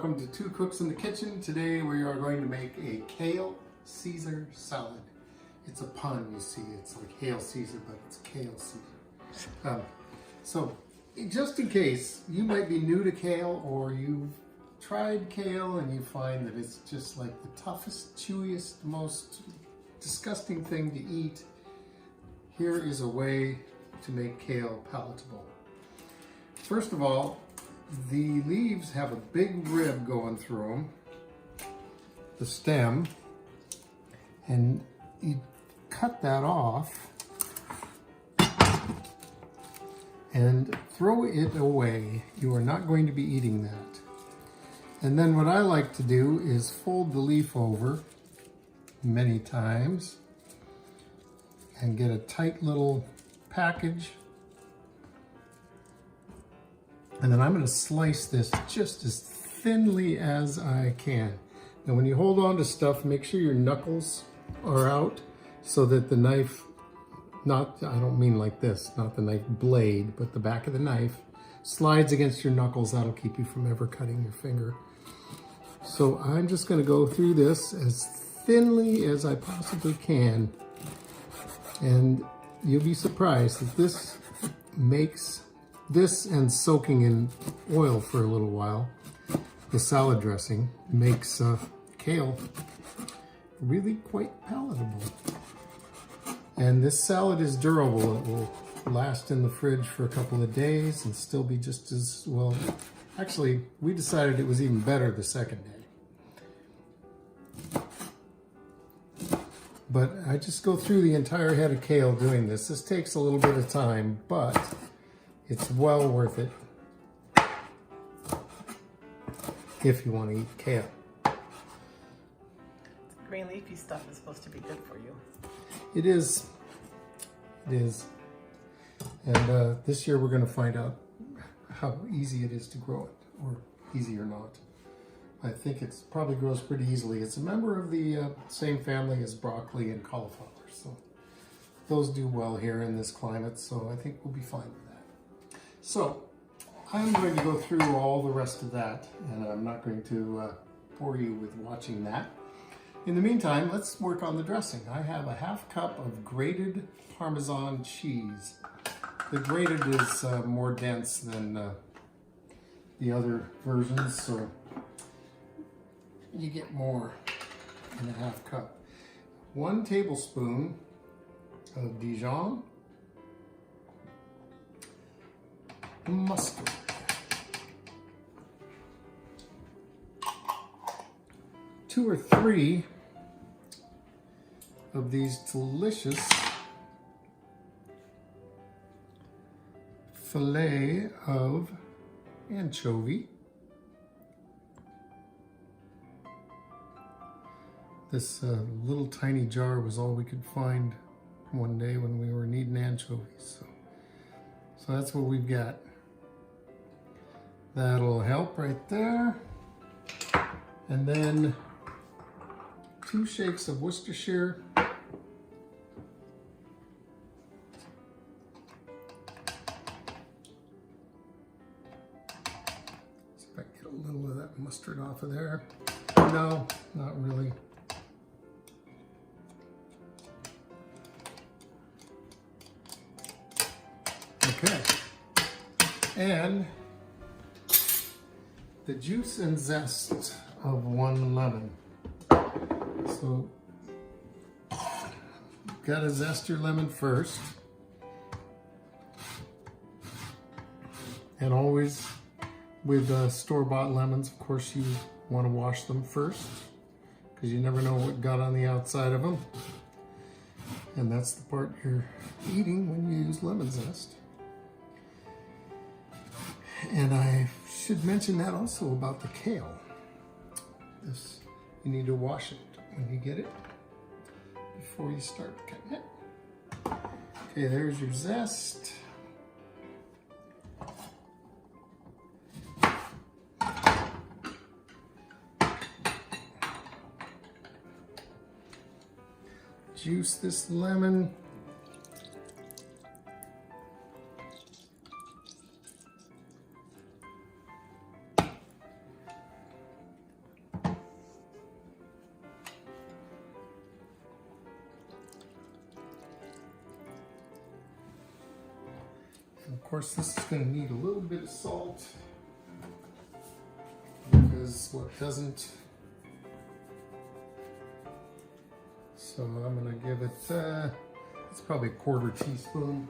welcome to Two Cooks in the Kitchen. Today we are going to make a kale Caesar salad. It's a pun, you see. It's like Hail Caesar, but it's kale Caesar. So just in case, you might be new to kale or you've tried kale and you find that it's just like the toughest, chewiest, most disgusting thing to eat, here is a way to make kale palatable. First of all, the leaves have a big rib going through them, the stem, and you cut that off and throw it away. You are not going to be eating that. And then what I like to do is fold the leaf over many times and get a tight little package. And then I'm going to slice this just as thinly as I can. Now when you hold on to stuff, make sure your knuckles are out so that the knife, I don't mean like this, not the knife blade, but the back of the knife slides against your knuckles. That'll keep you from ever cutting your finger. So I'm just going to go through this as thinly as I possibly can. And you'll be surprised that this makes this, and soaking in oil for a little while, the salad dressing, makes kale really quite palatable. And this salad is durable. It will last in the fridge for a couple of days and still be just as well. Actually, we decided it was even better the second day. But I just go through the entire head of kale doing this. This takes a little bit of time, but it's well worth it if you want to eat kale. Green leafy stuff is supposed to be good for you. It is. It is. And this year we're going to find out how easy it is to grow it, or easy or not. I think it probably grows pretty easily. It's a member of the same family as broccoli and cauliflower, so those do well here in this climate, so I think we'll be fine with that. So I'm going to go through all the rest of that, and I'm not going to bore you with watching that. In the meantime, let's work on the dressing. I have a half cup of grated Parmesan cheese. The grated is more dense than the other versions, so you get more in a half cup. 1 tablespoon of Dijon mustard. 2 or 3 of these delicious fillet of anchovy. This little tiny jar was all we could find one day when we were needing anchovies. So that's what we've got. That'll help right there. And then 2 shakes of Worcestershire. See if I can get a little of that mustard off of there. No, not really. Okay. And the juice and zest of 1 lemon. So, gotta zest your lemon first. And always with store-bought lemons, of course, you want to wash them first, because you never know what got on the outside of them. And that's the part you're eating when you use lemon zest. And I should mention that also about the kale. This, you need to wash it when you get it before you start cutting it. Okay, there's your zest. Juice this lemon. Of course, this is going to need a little bit of salt because what doesn't. So I'm going to give it, it's probably a 1/4 teaspoon.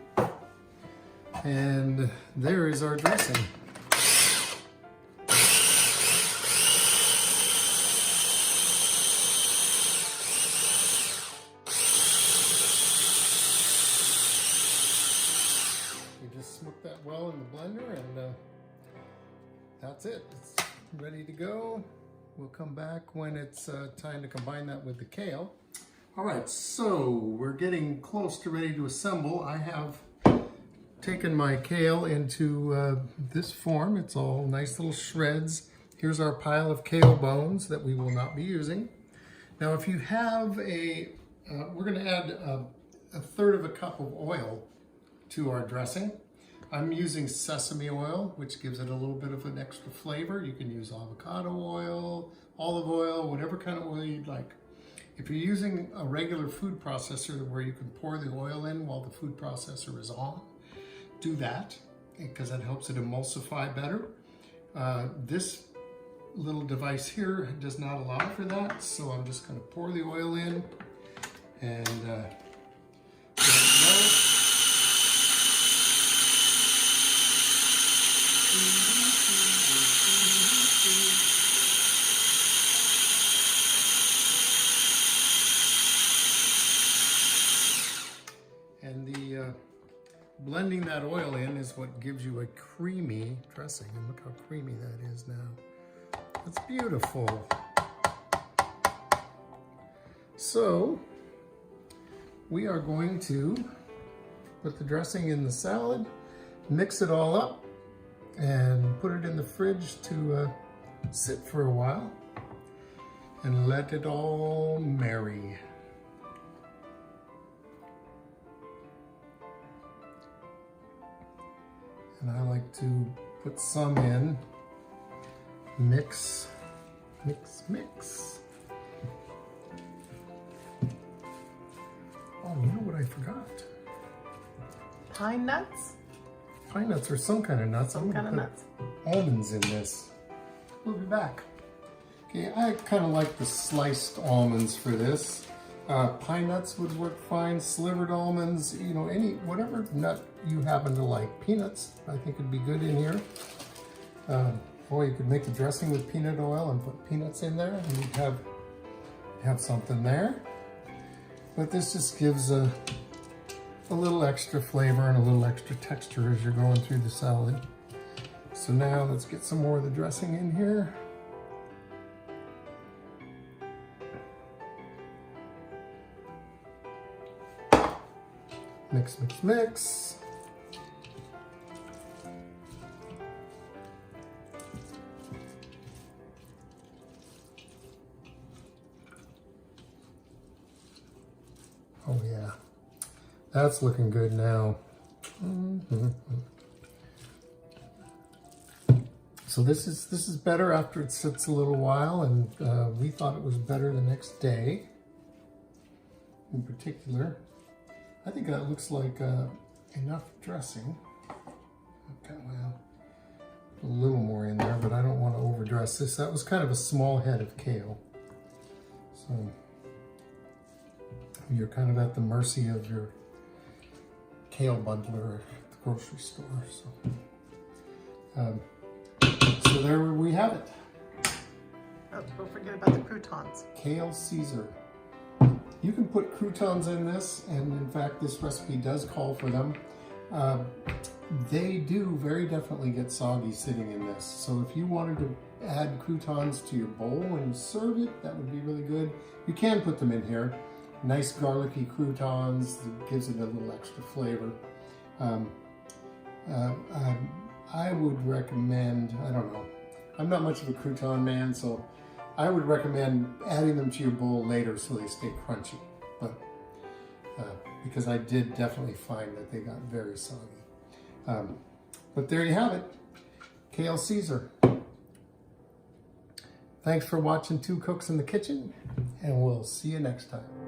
And there is our dressing. Smoke that well in the blender, and that's it. It's ready to go. We'll come back when it's time to combine that with the kale. All right, so we're getting close to ready to assemble. I have taken my kale into this form. It's all nice little shreds. Here's our pile of kale bones that we will not be using. Now, if you have we're going to add a 1/3 cup of oil to our dressing. I'm using sesame oil, which gives it a little bit of an extra flavor. You can use avocado oil, olive oil, whatever kind of oil you'd like. If you're using a regular food processor where you can pour the oil in while the food processor is on, do that because that helps it emulsify better. This little device here does not allow for that, so I'm just going to pour the oil in and let it go. And the blending that oil in is what gives you a creamy dressing. And look how creamy that is now. That's beautiful. So we are going to put the dressing in the salad, mix it all up, and put it in the fridge to sit for a while and let it all marry. And I like to put some in, mix, mix, mix. Oh, you know what I forgot? Pine nuts? Pine nuts or some kind of nuts. Some kind of nuts. Almonds in this. We'll be back. Okay, I kind of like the sliced almonds for this. Pine nuts would work fine. Slivered almonds, you know, whatever nut you happen to like. Peanuts, I think would be good in here. Or you could make the dressing with peanut oil and put peanuts in there, and you'd have something there. But this just gives a little extra flavor and a little extra texture as you're going through the salad. So now let's get some more of the dressing in here. Mix, mix, mix. Oh yeah, that's looking good now. So this is better after it sits a little while, and we thought it was better the next day. In particular, I think that looks like enough dressing. Okay, well, a little more in there, but I don't want to overdress this. That was kind of a small head of kale, so you're kind of at the mercy of your kale bundler at the grocery store. So there we have it. Oh, don't forget about the croutons. Kale Caesar. You can put croutons in this, and in fact this recipe does call for them. They do very definitely get soggy sitting in this. So if you wanted to add croutons to your bowl when you serve it, that would be really good. You can put them in here. Nice garlicky croutons that gives it a little extra flavor. I would recommend, I don't know, I'm not much of a crouton man, so I would recommend adding them to your bowl later so they stay crunchy. But because I did definitely find that they got very soggy. But there you have it, Kale Caesar. Thanks for watching Two Cooks in the Kitchen, and we'll see you next time.